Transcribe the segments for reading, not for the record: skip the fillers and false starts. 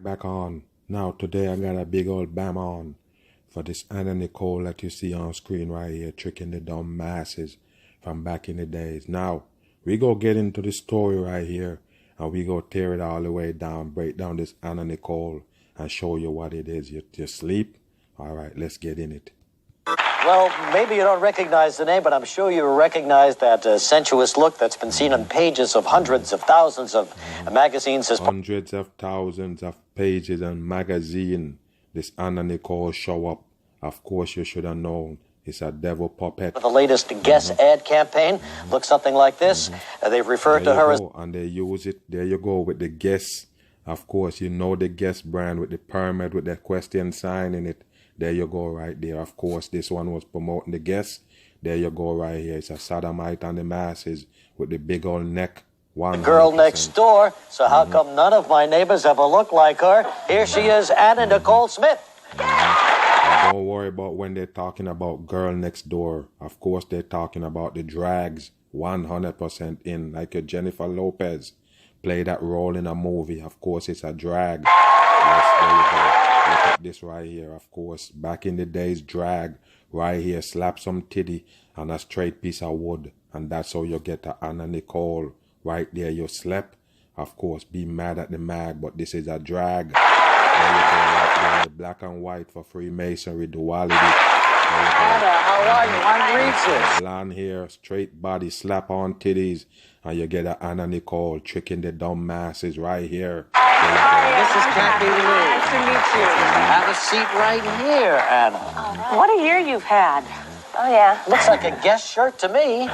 Back on. Now today I got a big old bam on for this Anna Nicole that you see on screen right here, tricking the dumb masses from back in the days. Now we go get into the story right here and we go tear it all the way down, break down this Anna Nicole and show you what it is. You sleep? Alright, let's get in it. Well, maybe you don't recognize the name, but I'm sure you recognize that sensuous look that's been seen on pages of hundreds of thousands of magazines. Hundreds of thousands of pages and magazine. This Anna Nicole show up. Of course, you should have known. It's a devil puppet. The latest Guess ad campaign looks something like this. They've referred to her as... And they use it. There you go with the Guess. Of course, you know the Guess brand with the pyramid with that question sign in it. There you go right there. Of course, this one was promoting the Guess. There you go right here. It's a sodomite on the masses with the big old neck. The girl next door. So how come none of my neighbors ever look like her? Here she is, Anna Nicole Smith. Don't worry about when they're talking about girl next door. Of course, they're talking about the drags 100% in, like a Jennifer Lopez. Play that role in a movie. Of course, it's a drag. Yes, there you go. Look at this right here. Of course, back in the days, drag right here. Slap some titty and a straight piece of wood. And that's how you get to Anna Nicole. Right there, you slept. Of course, be mad at the mag, but this is a drag. There you go, right there, the black and white for Freemasonry, duality. How are you? I'm Reese's. Blonde hair, straight body, slap on titties. And you get a Anna Nicole tricking the dumb masses right here. This is Kathy Lee. Nice to meet you. Have a seat right here, Anna. Right. What a year you've had. Oh, yeah. Looks like a Guess shirt to me.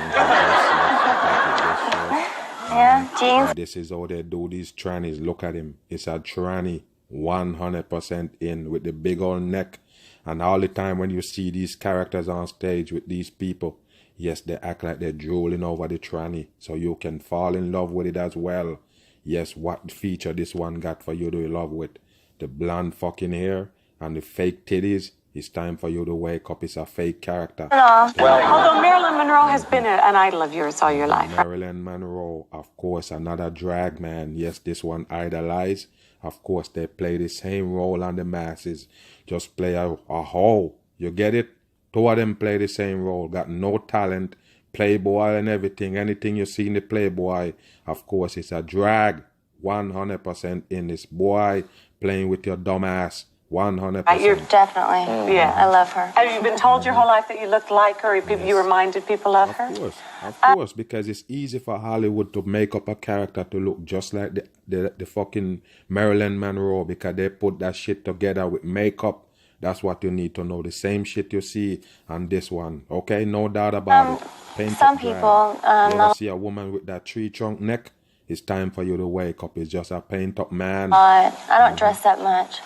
Yeah, jeans. This is how they do these trannies. Look at him. It's a tranny 100% in with the big old neck. And all the time when you see these characters on stage with these people, yes, they act like they're drooling over the tranny. So you can fall in love with it as well. Yes, what feature this one got for you to love with? The blonde fucking hair and the fake titties. It's time for you to wake up. It's a fake character. No. Well, although Marilyn Monroe has been an idol of yours all your life. Marilyn Monroe, of course, another drag man. Yes, this one idolized. Of course, they play the same role on the masses. Just play a hoe. You get it? Two of them play the same role. Got no talent. Playboy and everything. Anything you see in the Playboy, of course, it's a drag. 100% in this boy playing with your dumb ass. 100%. You're Definitely. Yeah. I love her. Have you been told your whole life that you looked like her? Yes. You reminded people of her? Of course, because it's easy for Hollywood to make up a character to look just like the fucking Marilyn Monroe because they put that shit together with makeup. That's what you need to know. The same shit you see on this one. Okay? No doubt about it. Some people... you ever see a woman with that tree trunk neck? It's time for you to wake up. It's just a paint up man. I don't dress that much.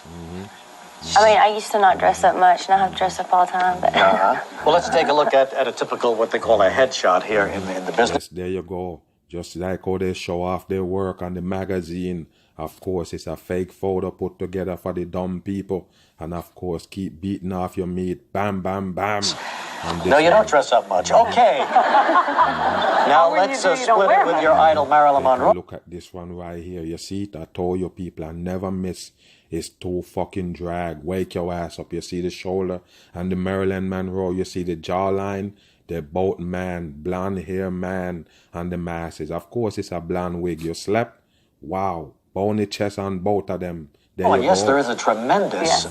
I mean, I used to not dress up much. Now I have to dress up all the time. But Well, let's take a look at a typical, what they call a headshot here in the business. Yes, there you go. Just like how they show off their work on the magazine. Of course, it's a fake photo put together for the dumb people. And of course, keep beating off your meat. Bam, bam, bam. No, you don't dress up much. Okay. Now let's split it with your idol, Marilyn Monroe. Look at this one right here. You see it? I told you people, I never miss. It's too fucking drag. Wake your ass up. You see the shoulder and the Marilyn Monroe. You see the jawline. They're both man, blonde hair man and the masses. Of course, it's a blonde wig. You slept? Wow. Bony chest on both of them. Oh, yes, there is a tremendous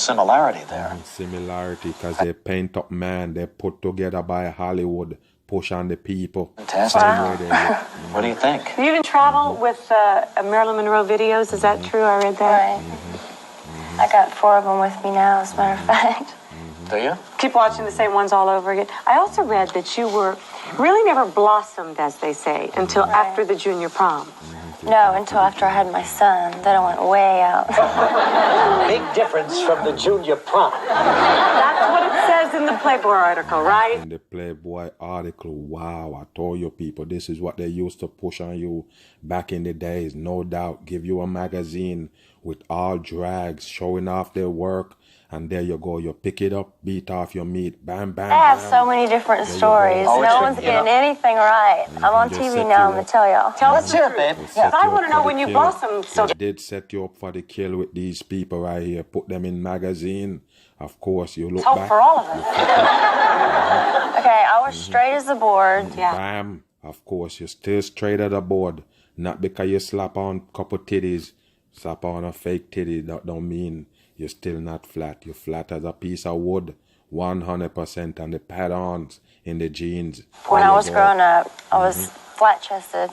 similarity there. Similarity because they paint up man. They're put together by Hollywood. Push on the people. Fantastic. Wow. What do you think? You even travel with Marilyn Monroe videos. Is that true? I read that. right. I got 4 of them with me now, as a matter of fact. Do you? Keep watching the same ones all over again. I also read that you were really never blossomed, as they say, until after the junior prom. No, until after I had my son. Then I went way out. Big difference from the junior prom. That's what it says in the Playboy article, right? In the Playboy article, wow, I told you people, this is what they used to push on you back in the days. No doubt, give you a magazine with all drags, showing off their work, and there you go, you pick it up, beat off your meat, bam, bam, I have bam. so many different There you stories. go. Oh, No it's one's a- getting anything right. I'm on They TV set now. you I'm gonna up. tell y'all. Tell Let's us the hear it, truth. babe. They Yeah. set I you want up to know for when the you kill. blossom. So They did set you up for the kill with these people right here. Put them in magazine. Of course, you look hope back. for all of us. Okay, I was straight as a board. Yeah. Bam. Of course, you're still straight at the board. Not because you slap on a couple titties, slap on a fake titty. That don't mean you're still not flat. You're flat as a piece of wood, 100%. And the patterns in the jeans. When There I you was go. growing up, I was flat-chested.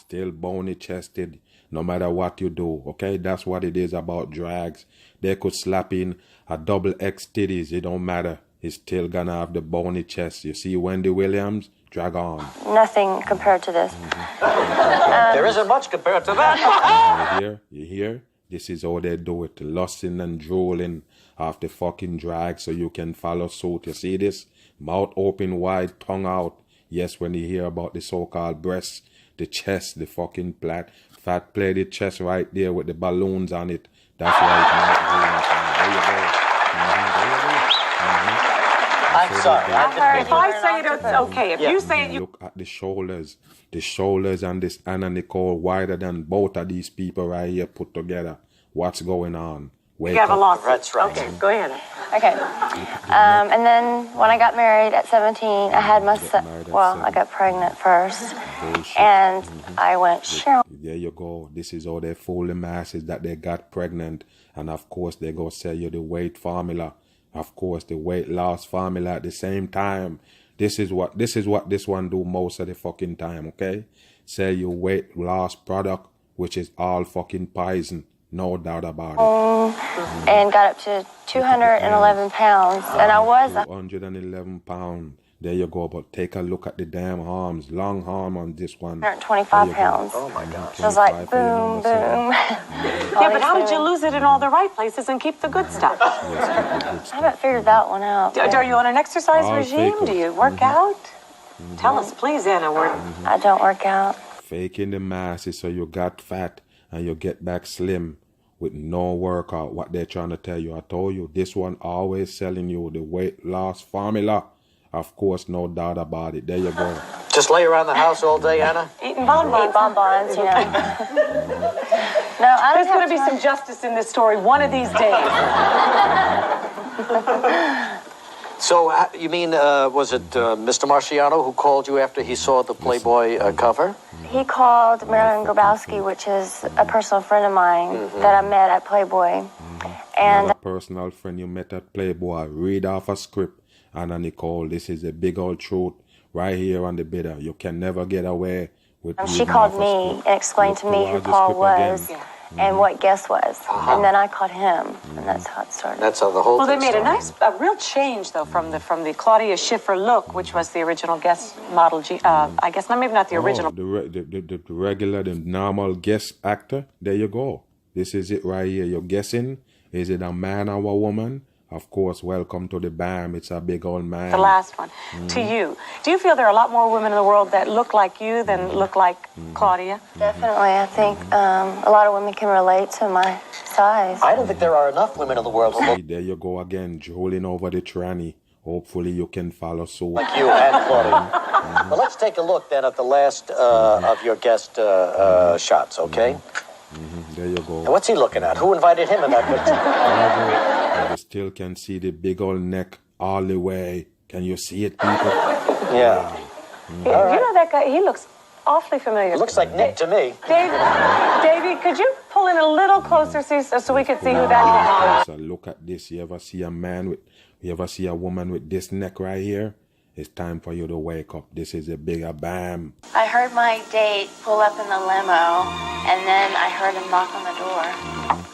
Still bony chested, no matter what you do. Okay, that's what it is about drags. They could slap in a double X titties, it don't matter. He's still gonna have the bony chest. You see Wendy Williams, drag on. Nothing compared to this. There isn't much compared to that. You hear? This is how they do it. Lusting and drooling off the fucking drag so you can follow suit. You see this? Mouth open wide, tongue out. Yes, when you hear about the so-called breasts, the chest, the fucking fat plated chest right there with the balloons on it. That's why it's not green. There you go. There you go. I'm sorry. I've been If I say it, it's okay. If you say it, you Look at the shoulders and this Anna Nicole wider than both of these people right here put together. What's going on? Wake have a up. lawsuit. That's right. Okay, go ahead. Okay. And then when I got married at 17, I had my son. married at Well, I 17. got pregnant first. Bullshit. And I went, Cheryl. There you go. This is how they fool the masses that they got pregnant. And of course, they go sell you the weight formula. Of course, the weight loss formula at the same time. This is what this one do most of the fucking time, okay? Sell you weight loss product, which is all fucking poison. No doubt about it. And got up to 211 pounds. And I was 211 pounds. There you go. But take a look at the damn arms. Long arm on this one. 125 There you go. pounds. Oh, my God. It was like 25 for your boom, number seven. boom. Yeah, but how did you lose it in all the right places and keep the good stuff? Yes, keep the good I stuff. haven't figured that one out. Are you on an exercise All regime? fake. Do you work out? Tell us, please, Anna. I don't work out. Faking the masses so you got fat and you get back slim with no workout. What they're trying to tell you. I told you, this one always selling you the weight loss formula. Of course, no doubt about it. There you go. Just lay around the house all day, Anna? Eating bonbons. Eat bonbons, you know. No, I There's don't going to be have some justice in this story one of these days. So, you mean, was it Mr. Marciano who called you after he saw the Playboy cover? He called Marilyn Grabowski, which is a personal friend of mine that I met at Playboy. And Another personal friend you met at Playboy. Read off a script. Anna Nicole, this is a big old truth right here on the bidder. You can never get away with she reading called off a me script. and explained to Look me who towards the Paul script was again. and what Guess was. And then I called him, and that's how it started. That's how the whole Well, they thing made started. a real change though from the Claudia Schiffer look, which was the original guest model. I guess maybe not the original. The regular, the normal guest actor. There you go. This is it right here. You're guessing. Is it a man or a woman? Of course, welcome to the BAM. It's a big old man. The last one. To you, do you feel there are a lot more women in the world that look like you than look like Claudia? Definitely, I think a lot of women can relate to my size. I don't think there are enough women in the world who look There you go again, drooling over the tranny. Hopefully you can follow suit. like you and Claudia. Well, let's take a look then at the last of your guest shots, okay? There you And go. what's he looking at? Who invited him in that picture? And you still can see the big old neck all the way. Can you see it, people? Yeah. You know that guy? He looks awfully familiar. It looks like Nick to me. Davey, could you pull in a little closer so we can see who that is? So look at this. You ever see a woman with this neck right here? It's time for you to wake up. This is a bigger BAM. I heard my date pull up in the limo, and then I heard him knock on the door.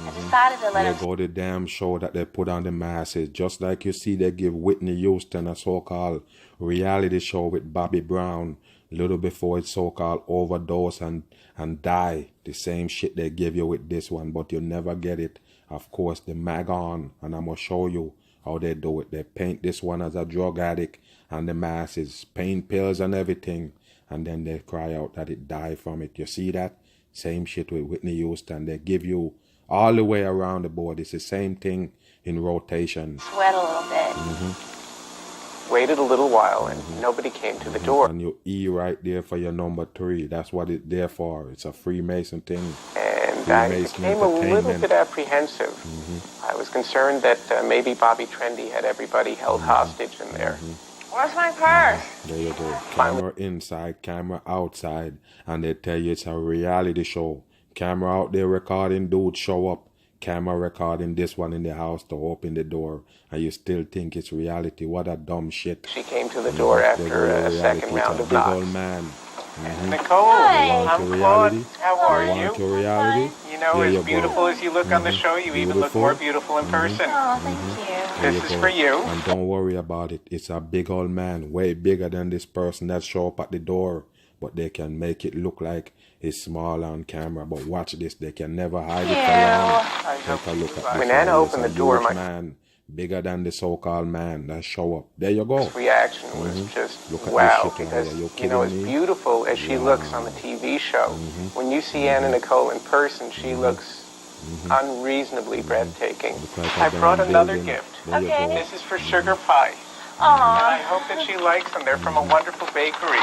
I decided to let There him. go the damn show that they put on the masses. Just like you see they give Whitney Houston a so-called reality show with Bobby Brown little before it's so-called overdose and die. The same shit they give you with this one, but you never get it. Of course, the mag on, and I'm going to show you how they do it. They paint this one as a drug addict and the masses, pain pills and everything, and then they cry out that it died from it. You see that? Same shit with Whitney Houston. They give you all the way around the board. It's the same thing in rotation. Sweat a little bit. Waited a little while and nobody came to the door. And you E right there for your number 3. That's what it's there for. It's a Freemason thing. And I became a little bit apprehensive. I was concerned that maybe Bobby Trendy had everybody held hostage in there. Where's my purse? There you go. Camera inside, camera outside. And they tell you it's a reality show. Camera out there recording, dudes show up. Camera recording this one in the house to open the door. And you still think it's reality. What a dumb shit. She came to the door after a second round of knocks. Big old man. Nicole, Hi. I'm Claude. How are You you? want your reality? You know, There you as go. beautiful as you look on the show, you even look Beautiful. more beautiful in person. Oh, thank you. There This you is go. for you. And don't worry about it. It's a big old man, way bigger than this person that show up at the door. But they can make it look like it's small on camera. But watch this. They can never hide it for long. Take a look at this. When Anna one. opened It's the door, a huge my man, bigger than the so-called man that show up. There you go. reaction was just Look at wow, this shit because over there. you know, as kidding me? beautiful as she looks on the TV show, when you see Anna Nicole in person, she looks unreasonably breathtaking. Look like I a brought damn another building. gift. There you Okay. go. This is for sugar pie. And I hope that she likes them. They're from a wonderful bakery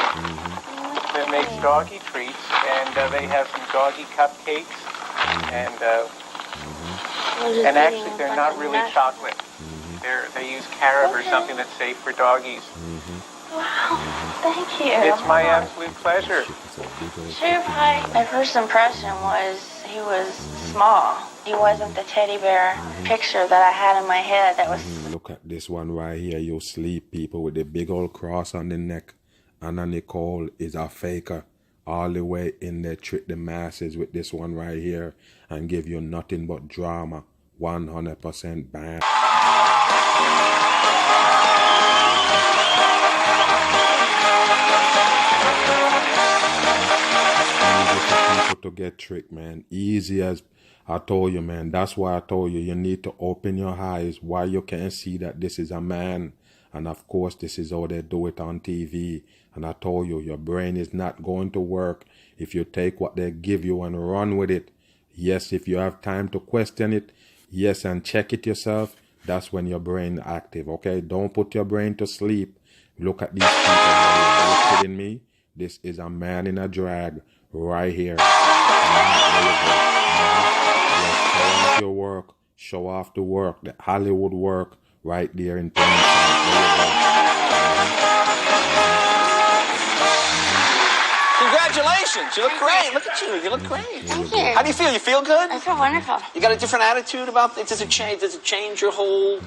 that makes doggy treats, and they have some doggy cupcakes, and actually they're not really chocolate. They use carob or something that's safe for doggies. Thank you. It's my absolute pleasure. It's a big old Sugar pie. My first impression was he was small. He wasn't the teddy bear picture that I had in my head. That was Look at this one right here. You sleep people with the big old cross on the neck. Anna Nicole is a faker. All the way in there, trick the masses with this one right here and give you nothing but drama. 100% bam. Easy for people to get tricked, man. Easy as I told you, man. That's why I told you need to open your eyes why you can't see that this is a man. And of course, this is how they do it on TV. And I told you, your brain is not going to work if you take what they give you and run with it. Yes, if you have time to question it, yes, and check it yourself, that's when your brain active, okay? Don't put your brain to sleep. Look at these people. Are you kidding me? This is a man in a drag right here. There you go. Yes, show off your work. Show off the work, the Hollywood work right there in plain sight. There you go. Congratulations. You look great. Look at you. You look great. Thank you. How do you feel? You feel good? I feel wonderful. You got a different attitude about it? Does it change your whole...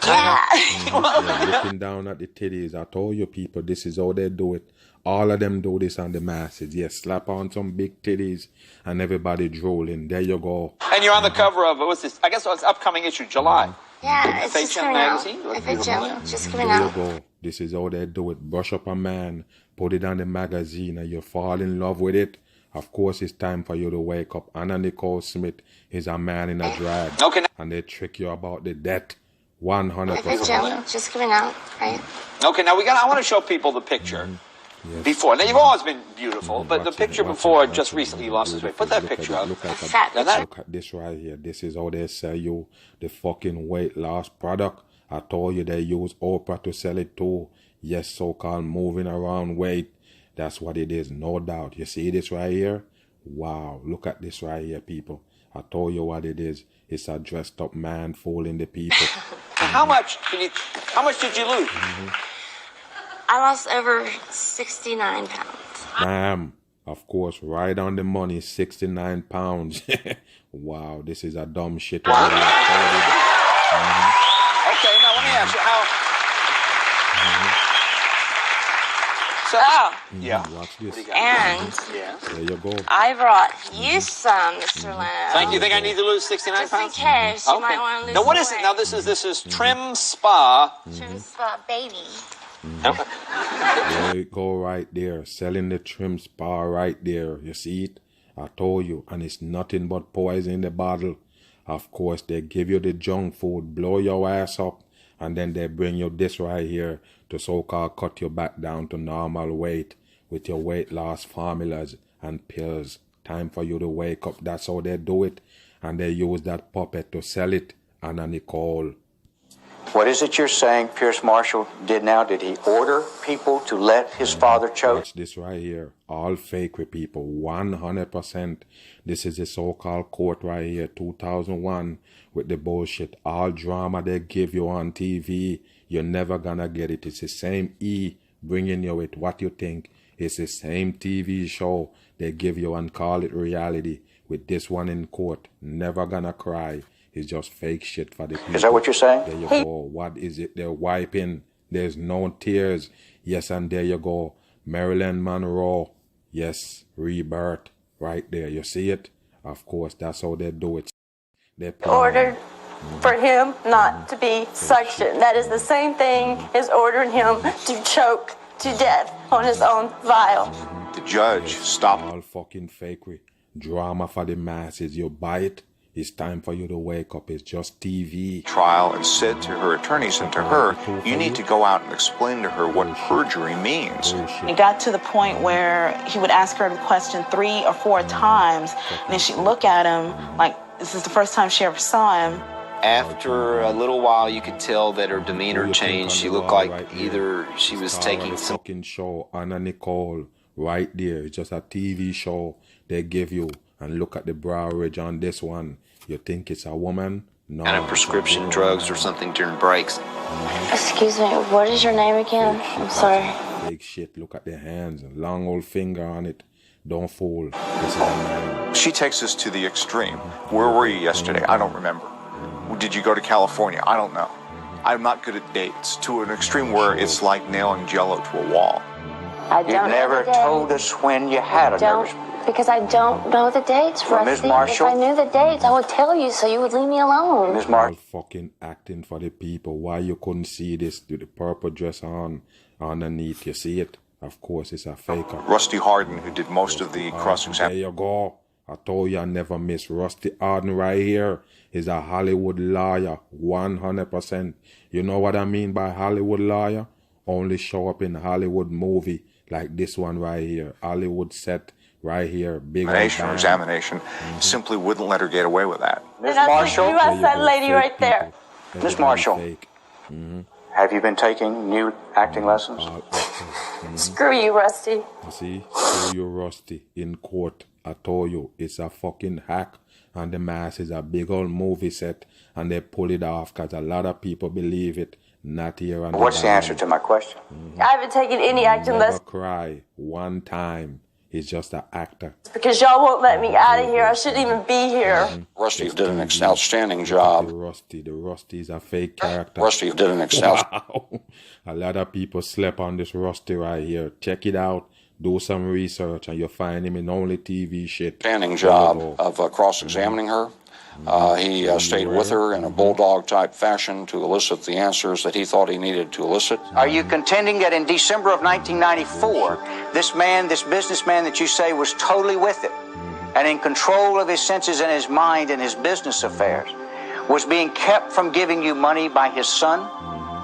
Yeah. Yeah, looking down at the titties. I told you people, this is how they do it. All of them do this on the masses. Yes, slap on some big titties and everybody drooling. There you go. And you're on the cover of, what's this? I guess it's upcoming issue, July. Yeah, it's just FHM coming magazine? out. FHM, just coming There you out. go. This is how they do it. Brush up a man, put it on the magazine, and you fall in love with it. Of course, it's time for you to wake up. Anna Nicole Smith is a man in a drag. Okay. And they trick you about the debt. 100%. FHM, just coming out, right? Okay, now I want to show people the picture Yes. before. Now, you've always been beautiful, but the Watch it, picture watch before, it, just watch it. recently, you lost his weight. Put that Look at picture it, up. Look at, Fat Now that- look at this right here. This is how they sell you the fucking weight loss product. I told you they use Oprah to sell it too. Yes, so-called moving around weight. That's what it is, no doubt. You see this right here? Wow, look at this right here, people. I told you what it is. It's a dressed up man fooling the people. How much did you lose? I lost over 69 pounds. Ma'am, of course, right on the money, 69 pounds. Wow, this is a dumb shit. Okay, now let me ask you So, yeah. Watch this. And Yeah. There you go. I brought you some, Mr. Leno. Thank you. Think I need to lose 69 Just in pounds? case you might want to lose Now, what some is it? weight. Now, this is Trim Spa. Trim Spa Baby. There you go right there. Selling the trim spa right there. You see it? I told you. And it's nothing but poison in the bottle. Of course, they give you the junk food, blow your ass up, and then they bring you this right here to so-called cut you back down to normal weight with your weight loss formulas and pills. Time for you to wake up. That's how they do it. And they use that puppet to sell it. Anna Nicole. What is it you're saying Pierce Marshall did now? Did he order people to let his father choke? Watch this right here. All fake with people. 100%. This is the so-called court right here. 2001 with the bullshit. All drama they give you on TV. You're never gonna get it. It's the same E bringing you with what you think. It's the same TV show they give you and call it reality. With this one in court. Never gonna cry. It's just fake shit for the people. Is that what you're saying? There you go. What is it? They're wiping. There's no tears. Yes, and there you go. Marilyn Monroe. Yes, rebirth. Right there. You see it? Of course, that's how they do it. They ordered for him not to be suctioned. That is the same thing as ordering him to choke to death on his own vial. The judge stopped. All fucking fakery. Drama for the masses. You buy it. It's time for you to wake up. It's just TV. Trial and said to her attorneys and to her, you need to go out and explain to her what perjury means. It got to the point where he would ask her the question 3 or 4 times, and then she'd look at him like this is the first time she ever saw him. After a little while, you could tell that her demeanor changed. She looked like either she was taking some fucking show. Anna Nicole, right there. It's just a TV show they give you. And look at the brow ridge on this one. You think it's a woman? No. kind of prescription drugs or something during breaks. Excuse me, what is your name again? I'm sorry. Big shit. Look at the hands. Long old finger on it. Don't fool. This is a man. She takes us to the extreme. Where were you yesterday? I don't remember. Did you go to California? I don't know. I'm not good at dates. To an extreme where it's like nailing Jell-O to a wall. I don't You never told us when you had a nervous... Because I don't know the dates, Well, Ms. Rusty. Marshall? If I knew the dates, I would tell you so you would leave me alone. Ms. All Marshall. fucking acting for the people. Why you couldn't see this with the purple dress on underneath? You see it? Of course, it's a faker. Rusty Harden, who did most of the cross-examination. There you go. I told you I never miss. Rusty Harden right here is a Hollywood lawyer. 100%. You know what I mean by Hollywood lawyer? Only show up in Hollywood movie like this one right here. Hollywood set right here. Big Examination simply wouldn't let her get away with that. Ms. Marshall? You asked that lady right there. Ms. Marshall. Have you been taking new acting lessons? Screw you, Rusty. You see? Screw you, Rusty. In court. I told you. It's a fucking hack. And the mass is a big old movie set. And they pull it off because a lot of people believe it. Not here. And What's the answer to my question? I haven't taken any acting Never lessons cry. One time. He's just an actor. because y'all won't let me out of here. I shouldn't even be here. Rusty did an outstanding job. The Rusty is a fake character. Rusty did an Wow. A lot of people slept on this Rusty right here. Check it out. Do some research and you'll find him in only TV shit. Outstanding job of cross-examining her. He stayed with her in a bulldog-type fashion to elicit the answers that he thought he needed to elicit. Are you contending that in December of 1994, this businessman that you say was totally with it and in control of his senses and his mind and his business affairs, was being kept from giving you money by his son?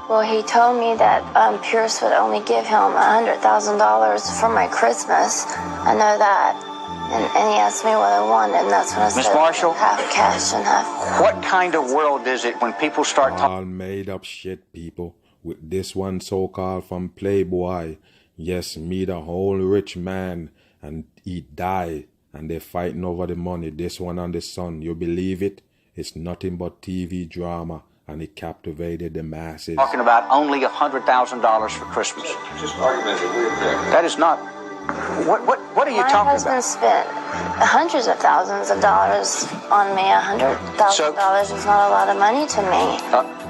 Well, he told me that Pierce would only give him $100,000 for my Christmas. I know that. And he asked me what I wanted, and that's when I Ms. said Marshall? half cash and half... What kind of world is it when people start talking? All made up shit, people. With this one so-called from Playboy. Yes, meet a whole rich man and he die. And they fighting over the money. This one and the son. You believe it? It's nothing but TV drama. And it captivated the masses. Talking about only $100,000 for Christmas. Just argument that we object. That is not... What are you My talking husband about? spent hundreds of thousands of dollars on me. $100,000 is not a lot of money to me.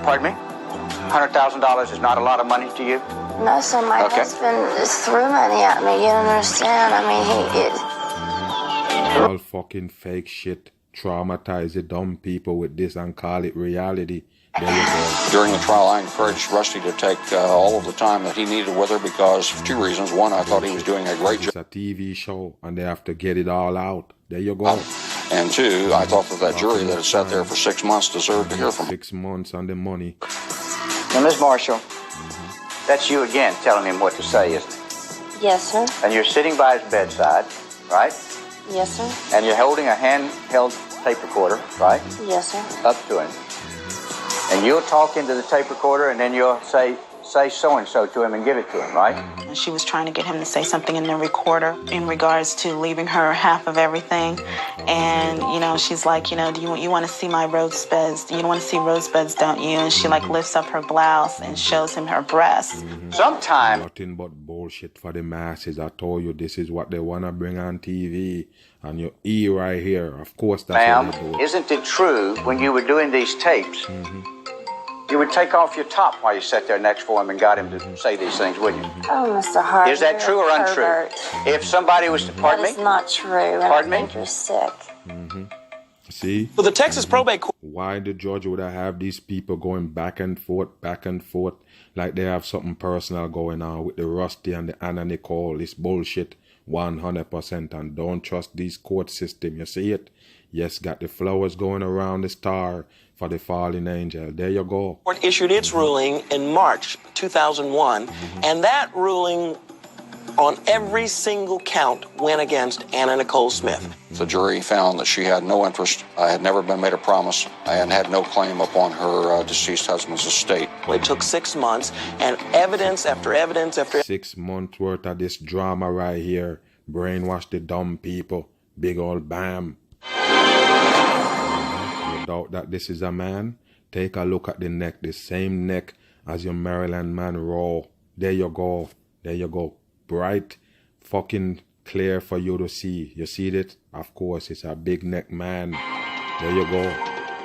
Pardon me? $100,000 is not a lot of money to you? No, so my Okay. husband just threw money at me. You don't understand. I mean, All fucking fake shit. Traumatize the dumb people with this and call it reality. There you go. During the trial, I encouraged Rusty to take all of the time that he needed with her because of 2 reasons. One, I thought he was doing a great It's a TV show and they have to get it all out. There you go. And 2, I thought that jury that had sat there for 6 months deserved to hear from him. 6 months on the money. Now, Ms. Marshall, that's you again telling him what to say, isn't it? yes, sir. And you're sitting by his bedside, right? Yes, sir. And you're holding a handheld tape recorder, right? Yes, sir. Up to him. And you'll talk into the tape recorder, and then you'll say so-and-so to him and give it to him, right? And she was trying to get him to say something in the recorder in regards to leaving her half of everything. And, you know, she's like, you know, do you want to see my rosebuds? You want to see rosebuds, don't you? And she, like, lifts up her blouse and shows him her breasts. Sometime. Nothing but bullshit for the masses. I told you this is what they want to bring on TV. And your E right here. Of course, that's what they do. Isn't it true when you were doing these tapes, you would take off your top while you sat there next for him and got him to say these things, wouldn't you? Oh, Mr. Hart. Is that true or untrue? Pervert. If somebody was to, pardon That me? is not true. Pardon me? I think you're sick. See? Well, the Texas probate court. Why the judge would have these people going back and forth, like they have something personal going on with the Rusty and the Anna Nicole? It's bullshit, 100%. And don't trust these court system. You see it? Yes, got the flowers going around the star for the fallen angel. There you go. The court issued its ruling in March 2001, and that ruling on every single count went against Anna Nicole Smith. The jury found that she had no interest. I had never been made a promise and had no claim upon her deceased husband's estate. It took 6 months, and evidence after evidence after 6 months worth of this drama right here. Brainwash the dumb people. Big old bam. You doubt that this is a man? Take a look at the neck. The same neck as your Maryland Monroe. There you go. There you go. Bright, fucking clear for you to see. You see it? Of course, it's a big neck man. There you go.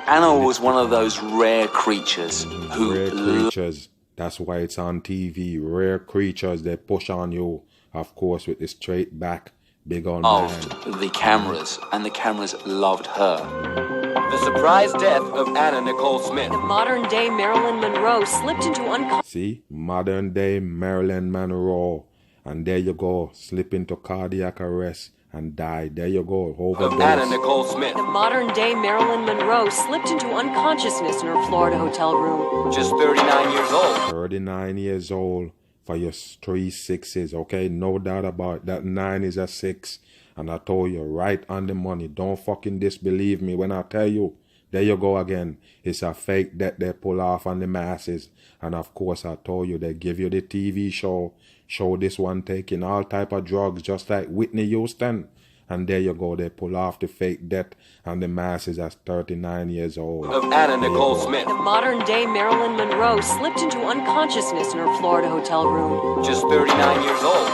Anna was one of those rare creatures who... Rare creatures. That's why it's on TV. Rare creatures, they push on you. Of course, with the straight back. Big old loved man. the cameras, and the cameras loved her. The surprise death of Anna Nicole Smith. The modern-day Marilyn Monroe slipped into unconsciousness. See? Modern-day Marilyn Monroe. And there you go. Slip into cardiac arrest and die. There you go. Overdose. Anna Nicole Smith. The modern-day Marilyn Monroe slipped into unconsciousness in her Florida hotel room. Just 39 years old. 39 years old for your 3 6s, okay? No doubt about it. That 9 is a 6. And I told you, right on the money. Don't fucking disbelieve me when I tell you. There you go again. It's a fake that they pull off on the masses. And of course, I told you, they give you the TV show. Show this one taking all type of drugs, just like Whitney Houston. And there you go, they pull off the fake death and the masses as 39 years old. Of Anna Nicole Smith. The modern-day Marilyn Monroe slipped into unconsciousness in her Florida hotel room. Just 39 years old.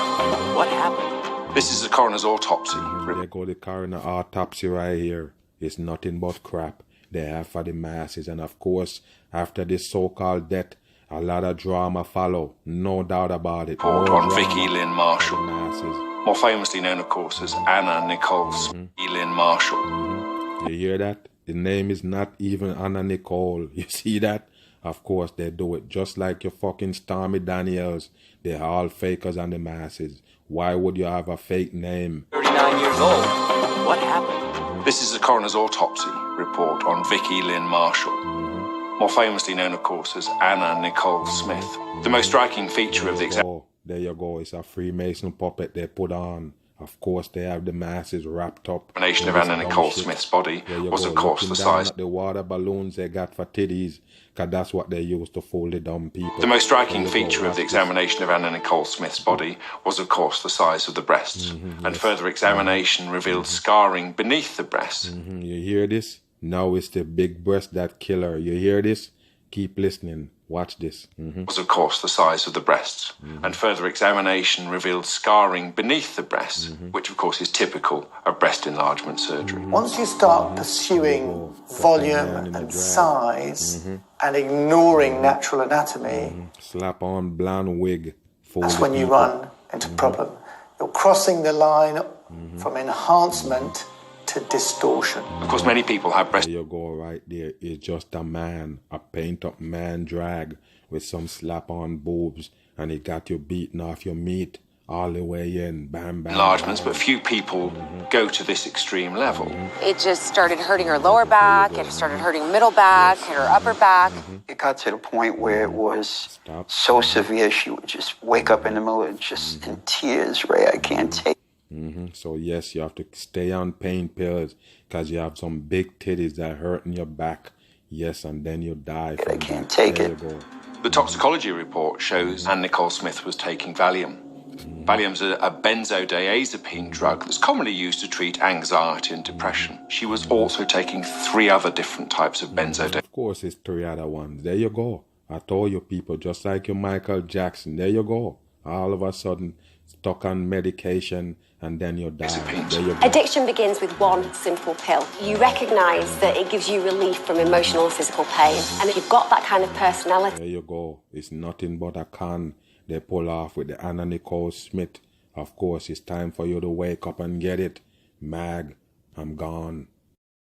What happened? This is the coroner's autopsy. There go the coroner autopsy right here. It's nothing but crap they have for the masses. And of course, after this so-called death, a lot of drama follow, no doubt about it. On Vicky Lynn Marshall, more famously known, of course, as Anna Nicole Lynn Marshall. You hear that? The name is not even Anna Nicole. You see that? Of course, they do it just like your fucking Stormy Daniels. They're all fakers on the masses. Why would you have a fake name? 39 years old. What happened? This is the coroner's autopsy report on Vicky Lynn Marshall. More famously known, of course, as Anna Nicole Smith. The most striking feature of the exam... There you go. It's a Freemason puppet they put on. Of course, they have the masses wrapped up. Examination of Anna Nicole Smith's body was, of course, the size... The water balloons they got for titties, because that's what they used to fool the dumb people. The most striking feature of the examination of Anna Nicole Smith's body was, of course, the size of the breasts. And further examination revealed scarring beneath the breasts. You hear this? Now it's the big breast that kill her. You hear this? Keep listening. Watch this. Was, of course, the size of the breasts. And further examination revealed scarring beneath the breasts, which, of course, is typical of breast enlargement surgery. Once you start pursuing volume and size and ignoring natural anatomy, slap on blonde wig. That's when you run into problem. You're crossing the line from enhancement to distortion. Of course, many people have breast... There you go right there. It's just a man, a paint-up man drag with some slap-on boobs, and it got you beating off your meat all the way in. Bam, bam, enlargements, but few people go to this extreme level. It just started hurting her lower back, it started hurting middle back, hit her upper back. It got to the point where it was so severe she would just wake up in the middle of just in tears, Ray, I can't take. So yes, you have to stay on pain pills because you have some big titties that hurt in your back. Yes, and then you die from that. can't take there it. You go. The toxicology report shows Anna Nicole Smith was taking Valium. Valium's a benzodiazepine drug that's commonly used to treat anxiety and depression. She was also taking 3 other different types of benzodiazepines. Of course, it's 3 other ones. There you go. I told you people, just like your Michael Jackson. There you go. All of a sudden, stuck on medication, and then you die. There you go. Addiction begins with one simple pill. You recognise that it gives you relief from emotional and physical pain. And if you've got that kind of personality... There you go. It's nothing but a con they pull off with the Anna Nicole Smith. Of course, it's time for you to wake up and get it. Mag, I'm gone.